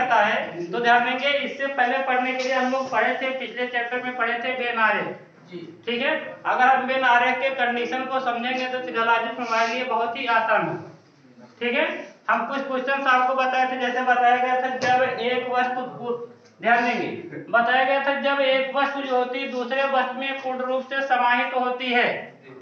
करता है तो ध्यान देंगे, इससे पहले पढ़ने के लिए हम लोग पढ़े थे, पिछले चैप्टर में पढ़े थे बेन आरेख, ठीक है। अगर हम बेन आरेख के कंडीशन को समझेंगे तो सिग्नलाइजेशन हमारे लिए बहुत ही आसान है, ठीक है। हम कुछ क्वेश्चन आपको बताए थे, जैसे बताया गया था जब एक वस्तु, ध्यान देंगे, बताया गया था जब एक वस्तु जो होती है दूसरे वस्तु में पूर्ण रूप से समाहित होती है,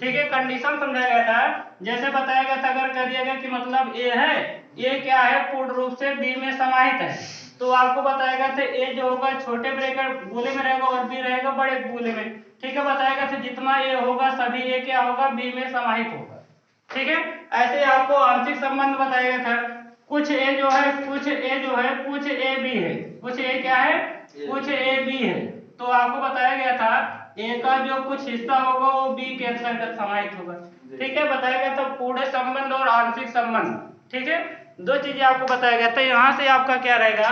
ठीक है। कंडीशन समझाया गया था, जैसे बताया गया था, अगर कह दिया गया कि मतलब ए है, ए क्या है, पूर्ण रूप से बी में समाहित है, तो आपको बताया गया था ए जो होगा छोटे ब्रैकेट गोले में रहेगा और बी रहेगा बड़े गोले में, ठीक है। बताया गया था जितना ए होगा सभी ए क्या होगा, बी में समाहित होगा, ठीक है। ऐसे आपको आंशिक संबंध बताया गया था, कुछ ए जो है, कुछ ए जो है, कुछ ए बी है, कुछ ए क्या है, कुछ ए बी है, तो आपको बताया गया था ए का जो कुछ हिस्सा होगा वो बी के अंतर्गत समाहित होगा, ठीक है। बताया गया था पूर्ण संबंध और आंशिक संबंध, ठीक है। दो चीजें आपको बताया गया था। यहां से आपका क्या रहेगा,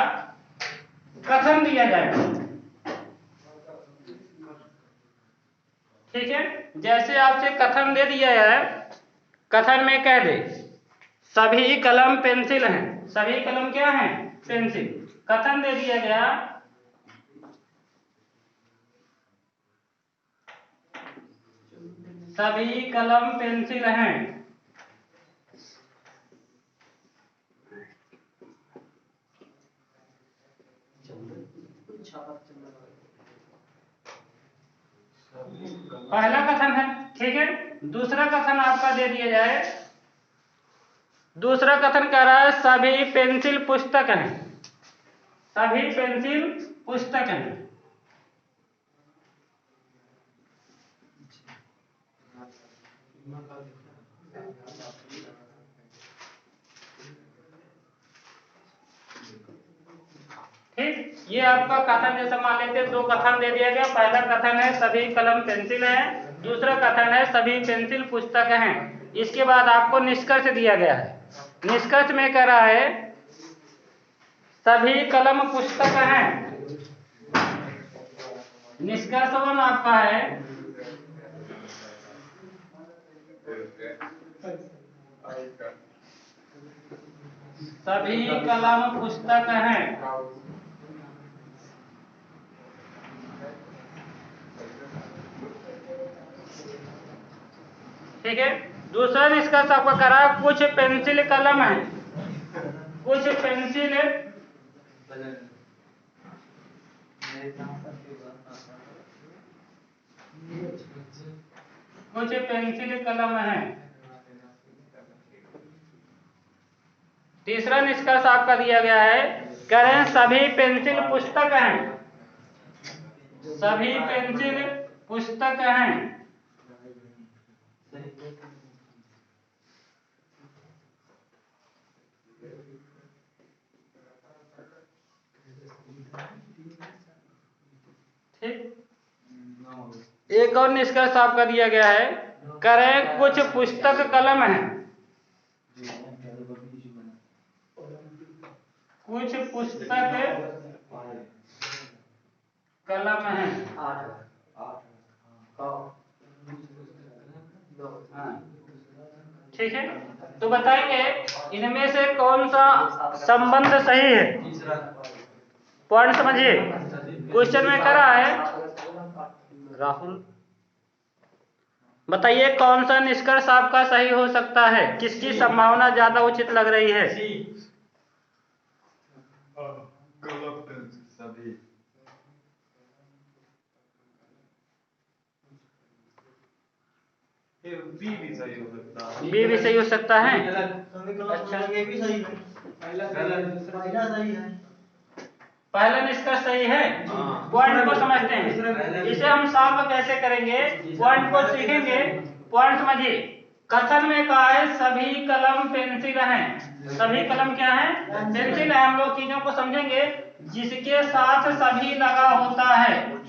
कथन दिया जाएगा, ठीक है। जैसे आपसे कथन दे दिया है, कथन में कह दे सभी कलम पेंसिल हैं, सभी कलम क्या हैं, पेंसिल। कथन दे दिया गया सभी कलम पेंसिल हैं, पहला कथन है, ठीक है। दूसरा कथन आपका दे दिया जाए, दूसरा कथन कह रहा है सभी पेंसिल पुस्तक हैं, सभी पेंसिल पुस्तक हैं, ठीक। ये आपका कथन जैसे मान लेते दो कथन दे दिया गया, पहला कथन है सभी कलम पेंसिल है, दूसरा कथन है सभी पेंसिल पुस्तक हैं। इसके बाद आपको निष्कर्ष दिया गया है, निष्कर्ष में कह रहा है सभी कलम पुस्तक हैं, निष्कर्ष वन आपका है सभी कलम पुस्तक हैं, ठीक है। दूसरा निष्कर्ष आपका कह रहा है कुछ पेंसिल कलम है, कुछ पेंसिल कुछ पेंसिल कलम है। तीसरा निष्कर्ष आपका दिया गया है, कह रहे हैं सभी पेंसिल पुस्तक हैं, सभी पेंसिल पुस्तक हैं, ठीक। एक और निष्कर्ष आपका दिया गया है, कह रहे हैं कुछ पुस्तक कलम है, कुछ पुस्तक कलम है, ठीक है। तो बताएंगे इनमें से कौन सा संबंध सही है, पॉइंट समझिए। क्वेश्चन में कह रहा है राहुल बताइए कौन सा निष्कर्ष आपका सही हो सकता है, किसकी संभावना ज्यादा उचित लग रही है। बी भी सही हो सकता है, बी भी सही हो सकता है, अच्छा ये भी सही है, पहला सही है, पहला निष्कर्ष सही है। पॉइंट को समझते हैं, इसे हम सॉल्व कैसे करेंगे, पॉइंट को सीखेंगे। पॉइंट समझिए, कथन में कहा है सभी कलम पेंसिल हैं, सभी कलम क्या है, पेंसिल है। हम लोग चीजों को समझेंगे, जिसके साथ सभी लगा होता है,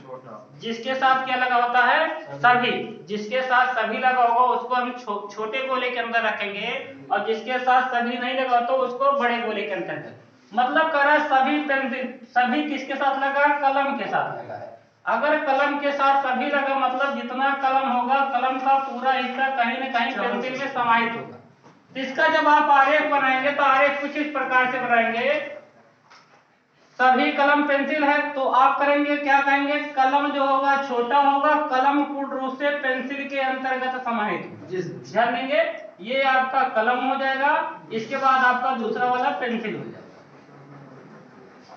जिसके साथ क्या लगा होता है, सभी, जिसके साथ सभी लगा होगा उसको हम छोटे गोले के अंदर रखेंगे, और जिसके साथ सभी नहीं लगा तो उसको बड़े गोले के अंदर। मतलब कह रहा है सभी पेंसिल, सभी किसके साथ लगा, कलम के साथ लगा है। अगर कलम के साथ सभी लगा मतलब जितना कलम होगा कलम का पूरा हिस्सा कहीं न कहीं पेंसिल में समाहित होगा। इसका जब आप आरेख बनाएंगे तो आरेख कुछ इस प्रकार से बनाएंगे, सभी कलम पेंसिल है, तो आप करेंगे क्या कहेंगे, कलम जो होगा छोटा होगा, कलम पूर्ण रूप से पेंसिल के अंतर्गत समाहित। ध्यान देंगे, ये आपका कलम हो जाएगा, इसके बाद आपका दूसरा वाला पेंसिल हो जाएगा।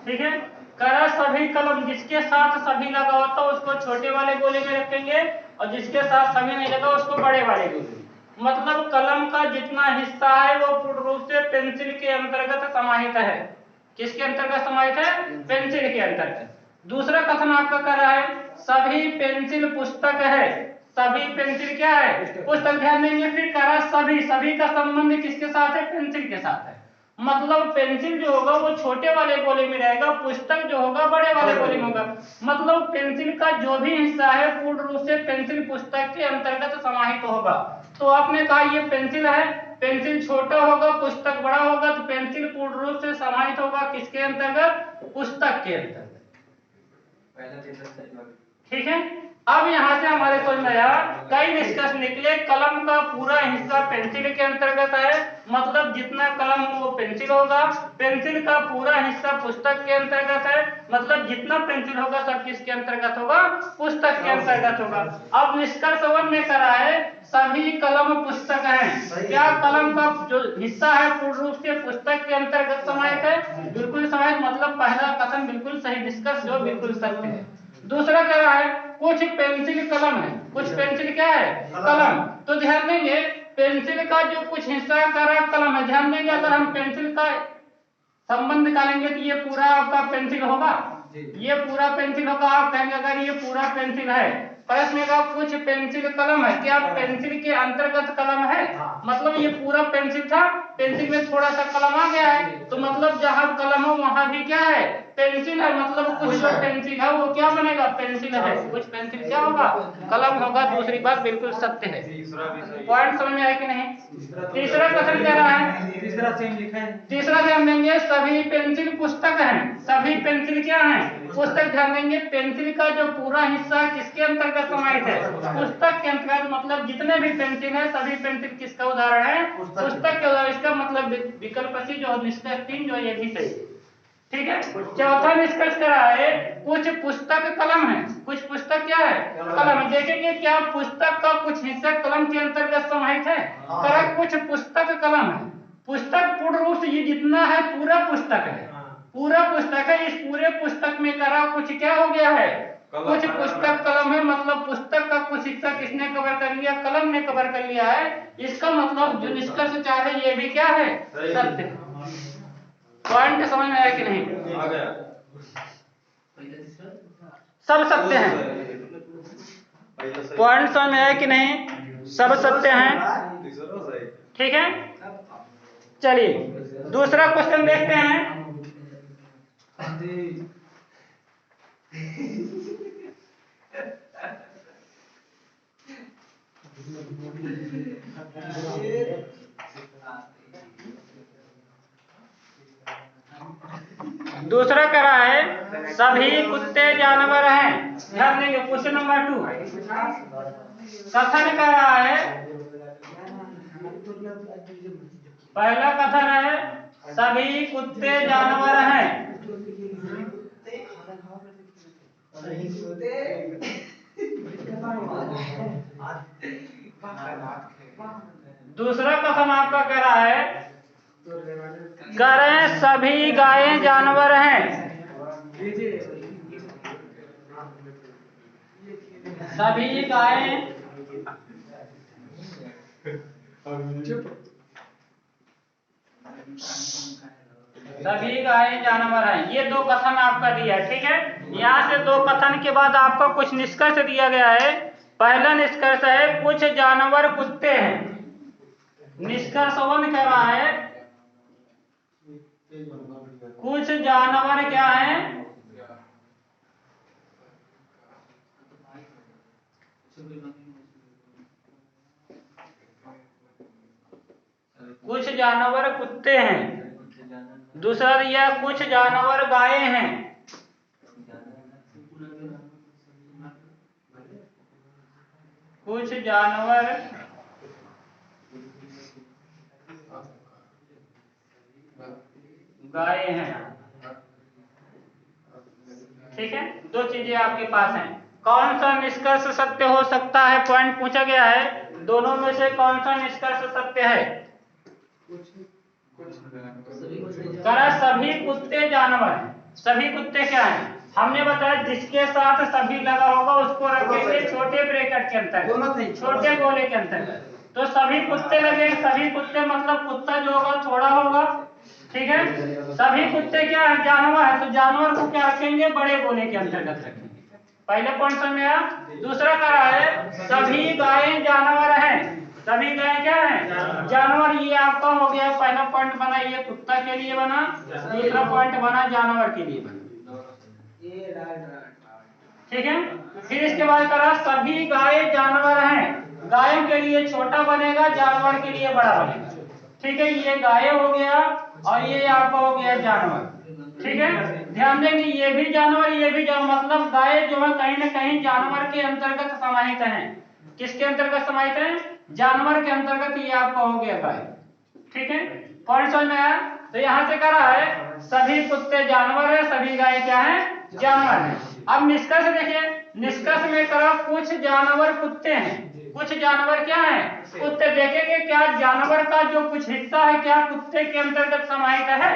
ठीक है, करा सभी कलम जिसके साथ सभी लगा होता है उसको छोटे वाले गोले में रखेंगे, और जिसके साथ सभी नहीं लगा उसको बड़े वाले गोले में। मतलब कलम का जितना हिस्सा है वो पूर्ण रूप से पेंसिल के अंतर्गत समाहित है। किसके अंतर्गत समाहित है, पेंसिल के अंतर्गत। दूसरा कथन आपका कर रहा है, सभी पेंसिल पुस्तक है। सभी पेंसिल क्या है, पुस्तक। ध्यान देंगे, फिर कह रहा है सभी, सभी का संबंध किसके साथ है, पेंसिल के साथ है। मतलब पेंसिल जो होगा वो छोटे वाले गोले में रहेगा, पुस्तक जो होगा बड़े वाले गोले में होगा। मतलब पेंसिल का जो भी हिस्सा है पूर्ण रूप से पेंसिल पुस्तक के अंतर्गत समाहित होगा। तो आपने कहा ये पेंसिल है, पेंसिल छोटा होगा पुस्तक बड़ा होगा, तो पेंसिल पूर्ण रूप से समाहित होगा किसके अंतर्गत, पुस्तक के अंतर्गत। ठीक है, अब यहाँ से हमारे समझ में आया, कई निष्कर्ष निकले। कलम का पूरा हिस्सा पेंसिल के अंतर्गत है, मतलब जितना कलम वो पेंसिल होगा। पेंसिल का पूरा हिस्सा पुस्तक के अंतर्गत है, मतलब जितना पेंसिल होगा सब किसके अंतर्गत होगा, पुस्तक के अंतर्गत होगा। अब निष्कर्ष 1 में करा है सभी कलम पुस्तक हैं। क्या कलम का जो हिस्सा है पूर्ण रूप से पुस्तक के अंतर्गत समाहित है, बिल्कुल समाहित। मतलब पहला कथन बिल्कुल सही, निष्कर्ष जो बिल्कुल सत्य है। दूसरा कह रहा है कुछ पेंसिल कलम है, कुछ पेंसिल क्या है, कलम। तो ध्यान देंगे पेंसिल का जो कुछ हिस्सा का कलम है। ध्यान देंगे अगर हम पेंसिल का संबंध निकालेंगे तो ये पूरा आपका पेंसिल होगा, ये पूरा पेंसिल होगा। आप कहेंगे अगर ये पूरा पेंसिल है, प्रश्न का कुछ पेंसिल कलम है, क्या पेंसिल के अंतर्गत कलम है। मतलब ये पूरा पेंसिल था, पेंसिल में थोड़ा सा कलम आ गया है, तो मतलब जहां कलम हो वहां भी क्या है, पेंसिल है। मतलब कुछ जो पेंसिल है वो क्या बनेगा, पेंसिल है। कुछ पेंसिल क्या होगा, कलम होगा। दूसरी बात बिल्कुल सत्य है। पॉइंट समझ में आया कि नहीं। तीसरा कथन कह रहा है, तीसरा ध्यान देंगे सभी पेंसिल पुस्तक हैं। सभी पेंसिल क्या हैं, पुस्तक। ध्यान देंगे पेंसिल का जो पूरा हिस्सा किसके अंतर्गत समाहित है, पुस्तक के अंतर्गत। मतलब जितने भी पेंसिल है सभी पेंसिल किसका उदाहरण है, पुस्तक के उदाहरण। इसका मतलब विकल्प सी जो निष्कर्ष 3 जो ये भी सही। ठीक है, चौथा निष्कर्ष करा है कुछ पुस्तक कलम है। कुछ पुस्तक क्या है, कलम है। देखेंगे क्या पुस्तक का कुछ हिस्सा कलम के अंतर्गत समाहित है, करा कुछ पुस्तक कलम है। पुस्तक पूर्ण रूप से ये जितना है पूरा पुस्तक है, पूरा पुस्तक है। इस पूरे पुस्तक में करा कुछ क्या हो गया है, कुछ पुस्तक कलम है। मतलब पुस्तक का कुछ हिस्सा किसने कवर कर लिया, कलम ने कवर कर लिया है। इसका मतलब जो निष्कर्ष चाहे ये भी क्या है, सत्य है। पॉइंट समझ में आया कि नहीं, आ गया। सब सत्य हैं। पॉइंट समझ में आया कि नहीं, सब सत्य हैं। ठीक है, चलिए दूसरा क्वेश्चन देखते हैं। दूसरा करा है सभी कुत्ते जानवर हैं। ध्यान देंगे क्वेश्चन नंबर 2 कथन कर रहा है। पहला कथन है सभी कुत्ते जानवर हैं। दूसरा कथन आपका कह रहा है करें सभी गायें जानवर हैं। सभी गायें सभी गायें जानवर हैं। ये दो कथन आपका दिया है। ठीक है, यहाँ से दो कथन के बाद आपको कुछ निष्कर्ष दिया गया है। पहला निष्कर्ष है कुछ जानवर कुत्ते हैं। निष्कर्ष 1 कह रहा है कुछ जानवर क्या हैं, कुछ जानवर कुत्ते हैं। दूसरा दिया कुछ जानवर गायें हैं। कुछ जानवर गायें हैं। ठीक है, दो चीजें आपके पास हैं। कौन सा निष्कर्ष सत्य हो सकता है, पॉइंट पूछा गया है, दोनों में से कौन सा निष्कर्ष सत्य है? करा सभी कुत्ते जानवर हैं। सभी कुत्ते क्या हैं? हमने बताया जिसके साथ सभी लगा होगा उसको रखेंगे छोटे ब्रैकेट के अंतर्गत, छोटे गोले के अंतर्गत। तो सभी कुत्ते लगे, सभी कुत्ते मतलब कुत्ता जो होगा थोड़ा होगा, ठीक है। सभी कुत्ते क्या है? जानवर है, तो जानवर को क्या रखेंगे? बड़े गोले के अंतर्गत रखेंगे। पहले पॉइंट समझ में आया। दूसरा कह रहा है सभी गायें जानवर हैं। सभी गायें क्या है? जानवर। ये आपका हो गया पहला पॉइंट बना, ये कुत्ता के लिए बना। दूसरा पॉइंट बना जानवर के लिए बना, ठीक है। फिर इसके बाद करा सभी गायें जानवर हैं। गायों के लिए छोटा बनेगा, जानवर के लिए बड़ा बनेगा, ठीक है। ये गाय हो गया और ये आपका हो गया जानवर, ठीक है। ध्यान देंगे ये भी जानवर, ये भी जानवर, मतलब गाय जो है कहीं ना कहीं जानवर के अंतर्गत समाहित है। किसके अंतर्गत समाहित है? जानवर के अंतर्गत। ये आपका हो गया गाय, ठीक है। पॉइंट समझ में आया। तो यहाँ से कह रहा है सभी कुत्ते जानवर है, सभी गाय क्या है? जानवर है। अब निष्कर्ष देखिए, निष्कर्ष में करा कुछ जानवर कुत्ते हैं, कुछ जानवर क्या है? कुत्ते। देखेंगे क्या जानवर का जो कुछ हिस्सा है क्या कुत्ते के अंतर्गत समाहित है?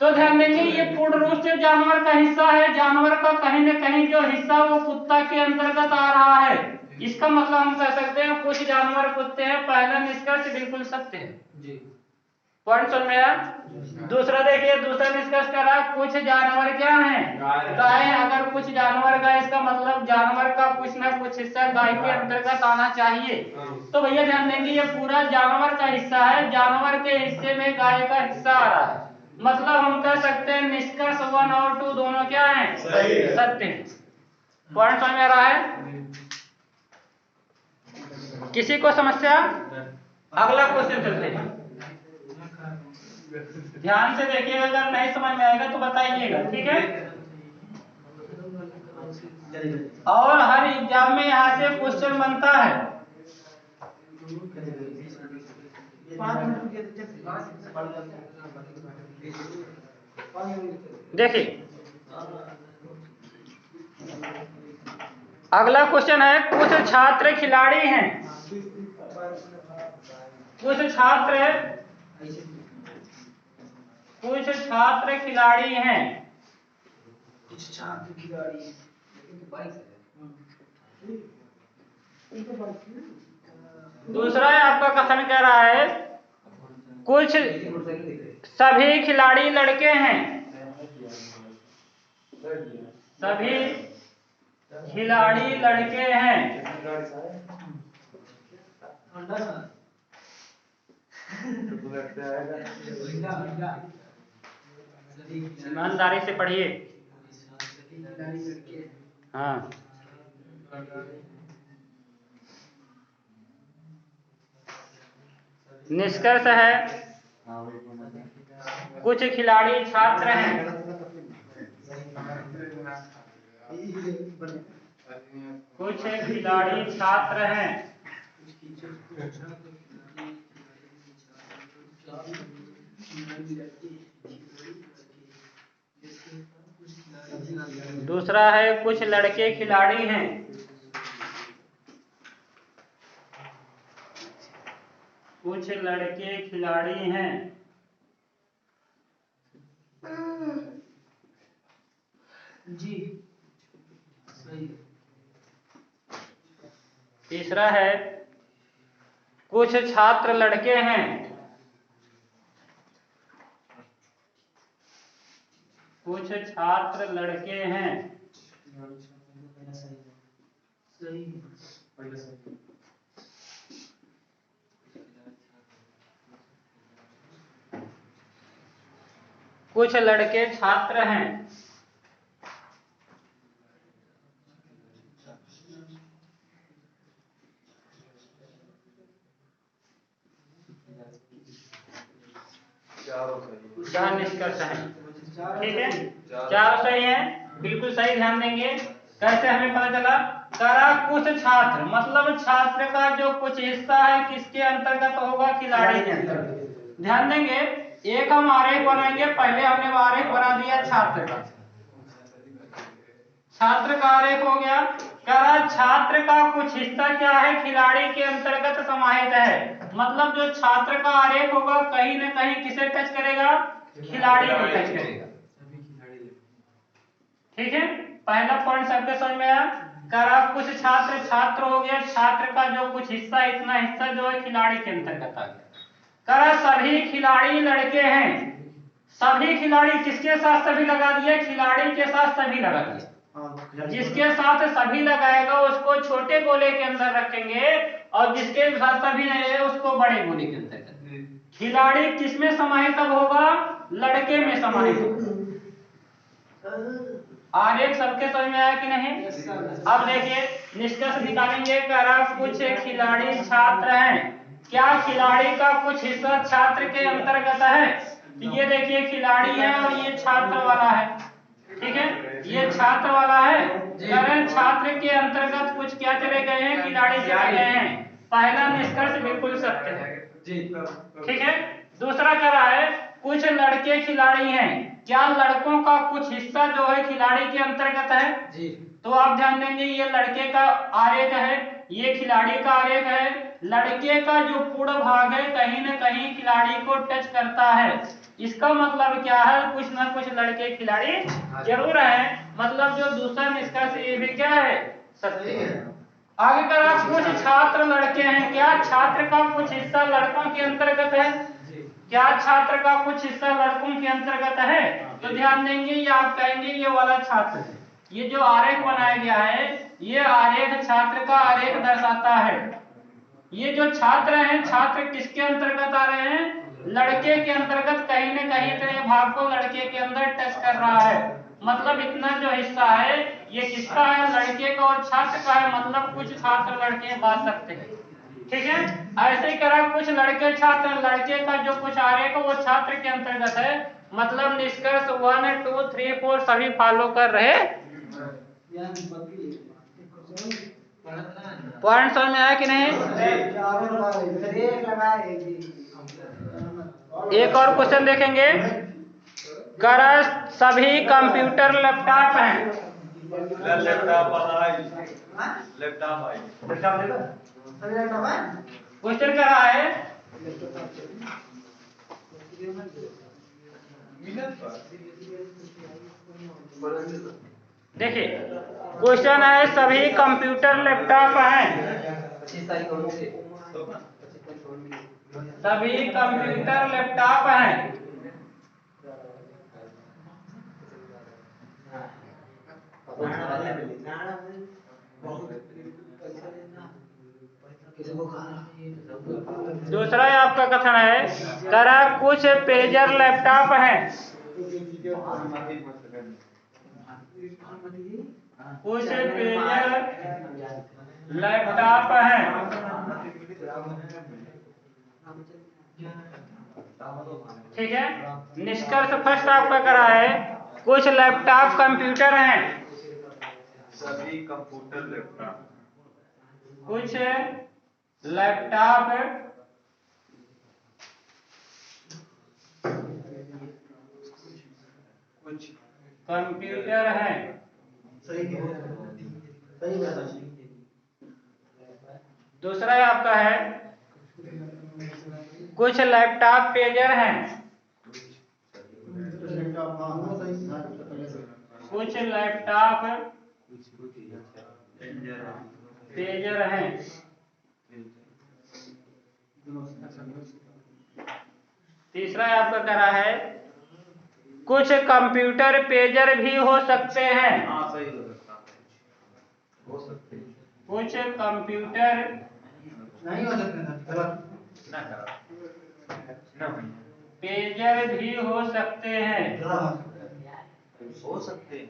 तो ध्यान देंगे ये पूर्ण रूप से जानवर का हिस्सा है। जानवर का कहीं न कहीं जो हिस्सा वो कुत्ता के अंतर्गत आ रहा है। इसका मतलब हम कह सकते हैं कुछ जानवर कुत्ते हैं। पहला निष्कर्ष बिल्कुल सत्य है जी। पॉइंट समझ में आया। दूसरा देखिए, दूसरा निष्कर्ष कर रहा है कुछ जानवर क्या है? गाय। अगर कुछ जानवर गाय, इसका मतलब जानवर का कुछ ना कुछ हिस्सा गाय के अंतर्गत आना चाहिए। तो भैया ध्यान देंगे ये पूरा जानवर का हिस्सा है, जानवर के हिस्से में गाय का हिस्सा आ रहा है। मतलब हम कह सकते हैं निष्कर्ष 1 और 2 दोनों क्या है? सत्य है। पॉइंट समझ में आ रहा है? किसी को समस्या? अगला क्वेश्चन चलते हैं, ध्यान से देखिएगा, अगर नहीं समझ में आएगा तो बताइएगा, ठीक है। और हर एग्जाम में यहाँ से क्वेश्चन बनता है। देखिए अगला क्वेश्चन है कुछ छात्र खिलाड़ी हैं। कुछ छात्र खिलाड़ी हैं। दूसरा है आपका कथन कह रहा है कुछ सभी खिलाड़ी लड़के हैं। सभी खिलाड़ी लड़के हैं। ईमानदारी से पढ़िए। हाँ, निष्कर्ष है कुछ खिलाड़ी छात्र हैं। कुछ खिलाड़ी छात्र हैं। दूसरा है कुछ लड़के खिलाड़ी हैं। कुछ लड़के खिलाड़ी हैं। जी सही। तीसरा है कुछ छात्र लड़के हैं। कुछ छात्र लड़के हैं। कुछ लड़के छात्र हैं। चार निष्कर्ष हैं, ठीक है। चार सही है, बिल्कुल सही। ध्यान देंगे कैसे हमें पता चला। करा कुछ छात्र मतलब छात्र का जो कुछ हिस्सा है किसके अंतर्गत होगा? खिलाड़ी के अंतर्गत। ध्यान देंगे एक हम आरेख बनाएंगे। पहले हमने आरेख बना दिया छात्र का, छात्र का आरेख हो गया। कह रहा छात्र का कुछ हिस्सा क्या है, खिलाड़ी के अंतर्गत समाहित है। मतलब जो छात्र का आरेख होगा कहीं न कहीं किसे टच करेगा, खिलाड़ी को टच करेगा। ठीक है, पहला पॉइंट सबके समझ में आया। कह रहा कुछ छात्र, छात्र हो गया, छात्र का जो कुछ हिस्सा, इतना हिस्सा जो है खिलाड़ी के अंतर्गत आ गया। कह रहा सभी खिलाड़ी लड़के हैं। सभी खिलाड़ी किसके साथ सभी लगा दिए, खिलाड़ी के साथ सभी लगा दिए। जिसके साथ सभी लगाएगा उसको छोटे गोले के अंदर रखेंगे और जिसके साथ सभी नहीं है उसको बड़े गोले के अंदर। खिलाड़ी किसमें समाहित अब होगा, लड़के में समाहित होगा। आरेख सबके समझ में आया कि नहीं? अब देखिए निष्कर्ष निकालेंगे। कह रहा कुछ खिलाड़ी छात्र हैं। क्या खिलाड़ी का कुछ हिस्सा छात्र के अंतर्गत है? तो ये देखिए खिलाड़ी है और ये छात्र वाला है। ठीक है, ये छात्र वाला है। करें छात्र के अंतर्गत कुछ क्या चले गए हैं, खिलाड़ी चले गए हैं। पहला निष्कर्ष बिल्कुल सत्य है। ठीक है, दूसरा कह रहा है कुछ लड़के खिलाड़ी हैं। क्या लड़कों का कुछ हिस्सा जो है खिलाड़ी के अंतर्गत है? जी। तो आप ध्यान देंगे ये लड़के का आरेख है, ये खिलाड़ी का आरेख है। लड़के का जो पूर्ण भाग है कहीं न कहीं खिलाड़ी को टच करता है। इसका मतलब क्या है, कुछ ना कुछ लड़के खिलाड़ी जरूर हैं। मतलब जो दूसरा निष्कर्ष ये भी क्या है, सत्य है। आगे करा कुछ छात्र लड़के हैं। क्या छात्र का कुछ हिस्सा लड़कों के अंतर्गत है? क्या छात्र का कुछ हिस्सा लड़कों के अंतर्गत है? तो ध्यान देंगे ये आप कहेंगे ये वाला छात्र है। ये जो आरेख बनाया गया है ये आरेख छात्र का आरेख दर्शाता है। ये जो छात्र हैं, छात्र किसके अंतर्गत आ रहे हैं, लड़के के अंतर्गत। कहीं न कहीं इतने भाग को लड़के के अंदर टच कर रहा है। मतलब इतना जो हिस्सा है ये किसका है, लड़के का और छात्र का है। मतलब कुछ छात्र लड़के बांट सकते हैं। ठीक है, ऐसे ही करा कुछ लड़के छात्र, लड़के का जो कुछ आरेख है वो छात्र के अंतर्गत है। मतलब निष्कर्ष 1 2 3 4 सभी फॉलो कर रहे। पॉइंट समझ में आया कि नहीं? एक और क्वेश्चन देखेंगे। करा सभी कंप्यूटर लैपटॉप हैं। क्वेश्चन क्या रहा है, देखिए क्वेश्चन है सभी कंप्यूटर लैपटॉप हैं। सभी कंप्यूटर लैपटॉप हैं। दूसरा आपका कथन है करा कुछ पेजर लैपटॉप हैं। कुछ पेजर लैपटॉप हैं। ठीक है, निष्कर्ष फर्स्ट आपका करा है कुछ लैपटॉप कंप्यूटर हैं। सभी कंप्यूटर लैपटॉप, कुछ लैपटॉप कुछ कंप्यूटर हैं। दूसरा आपका है कुछ लैपटॉप पेजर हैं। कुछ लैपटॉप पेजर हैं। तीसरा आपका कह रहा है कुछ कंप्यूटर पेजर भी हो सकते हैं। हाँ सही हो सकता है, हो सकते हैं। कुछ कंप्यूटर नहीं हो सकते ना करा ना भाई, पेजर भी हो सकते हैं। हो सकते हैं,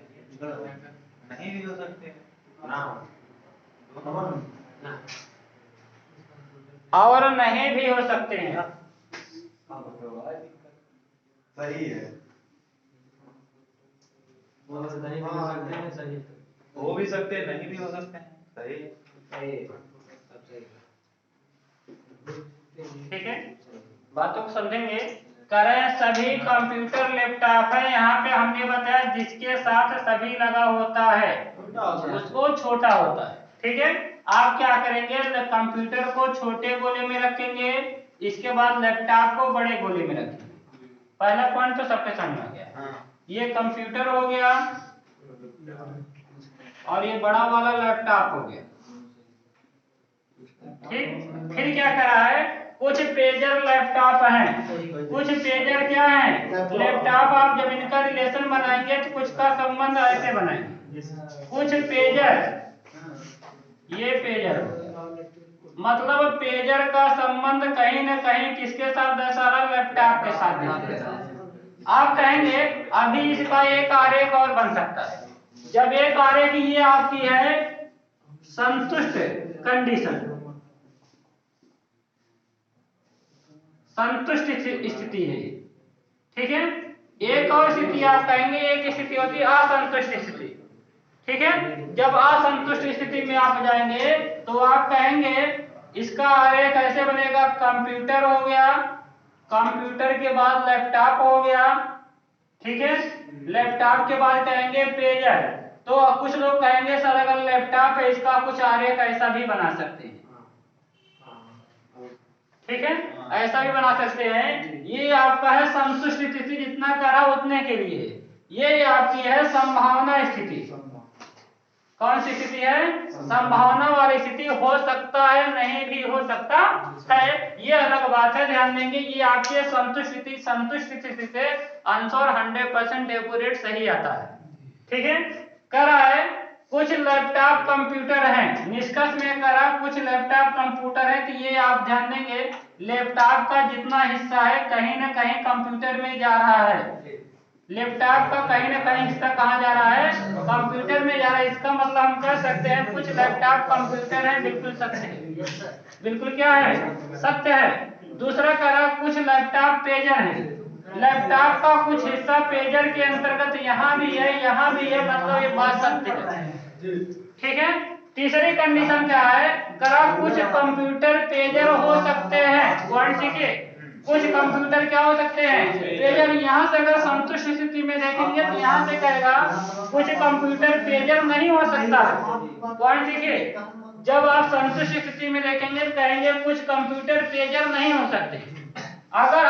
नहीं भी हो सकते हैं ना, और नहीं भी हो सकते हैं। सही है, हो भी सकते हैं नहीं भी हो सकते हैं, सही है। ठीक है, बातों को समझेंगे। करें सभी कंप्यूटर लैपटॉप है। यहाँ पे हमने बताया जिसके साथ सभी लगा होता है। उसको छोटा होता है। ठीक है, आप क्या करेंगे, कंप्यूटर को छोटे गोले में रखेंगे, इसके बाद लैपटॉप को बड़े गोले में रखेंगे। पहला पॉइंट तो सबके समझ आ गया। ये कंप्यूटर हो गया और ये बड़ा वाला लैपटॉप हो गया। ठीक, फिर क्या करा है, कुछ पेजर लैपटॉप हैं, कुछ पेजर क्या हैं, लैपटॉप। आप जब इनका रिलेशन बनाएंगे तो कुछ का संबंध ऐसे बनाएंगे। कुछ पेजर, ये पेजर मतलब पेजर का संबंध कहीं न कहीं किसके साथ दर्शाया, लैपटॉप के साथ दर्शाया। आप कहेंगे अभी इसका एक आरेख और बन सकता है। जब एक आरेख ये आपकी है संतुष्ट कंडीशन, संतुष्ट स्थिति है, ठीक है। एक और स्थिति आप कहेंगे, एक स्थिति होती है असंतुष्ट स्थिति। ठीक है, जब असंतुष्ट स्थिति में आप जाएंगे तो आप कहेंगे इसका आरेख ऐसे बनेगा, कंप्यूटर हो गया, कंप्यूटर के बाद लैपटॉप हो गया, ठीक है, लैपटॉप के बाद कहेंगे पेजर। तो कुछ लोग कहेंगे सर अगर लैपटॉप है इसका कुछ आरेख ऐसा भी बना सकते हैं। ठीक है, ऐसा भी बना सकते हैं। ये आपका है संतुष्ट स्थिति, जितना करा उतने के लिए। ये आपकी है संभावना स्थिति। कौन सी स्थिति है, संभावना वाली स्थिति। हो सकता है, नहीं भी हो सकता है, ये अलग बात है, ध्यान देंगे। ये आपकी संतुष्ट स्थिति, संतुष्ट स्थिति से आंसर 100% एक्यूरेट सही आता है। ठीक है, करा है कुछ लैपटॉप कंप्यूटर हैं, निष्कर्ष में करा कुछ लैपटॉप कंप्यूटर है। तो ये आप ध्यान देंगे लैपटॉप का जितना हिस्सा है कहीं ना कहीं कंप्यूटर में जा रहा है। लैपटॉप का कहीं ना कहीं हिस्सा कहाँ जा रहा है, कंप्यूटर में जा रहा है। इसका मतलब हम कह सकते हैं कुछ लैपटॉप कंप्यूटर है, बिल्कुल सत्य है, बिल्कुल क्या है, सत्य है। दूसरा करा कुछ लैपटॉप पेजर है, लैपटॉप का कुछ हिस्सा पेजर के अंतर्गत यहाँ भी है, यहाँ भी है, मतलब ये बात सत्य है। ठीक है, तीसरी कंडीशन क्या है, करा कुछ कंप्यूटर पेजर हो सकते हैं। पॉइंट सीखे, कुछ कंप्यूटर क्या हो सकते हैं, पेजर। यहाँ से अगर संतुष्ट स्थिति में देखेंगे तो यहाँ से कहेगा कुछ कंप्यूटर पेजर नहीं हो सकता। पॉइंट सीखे, जब आप संतुष्ट स्थिति में देखेंगे तो कहेंगे कुछ कंप्यूटर पेजर नहीं हो सकते। अगर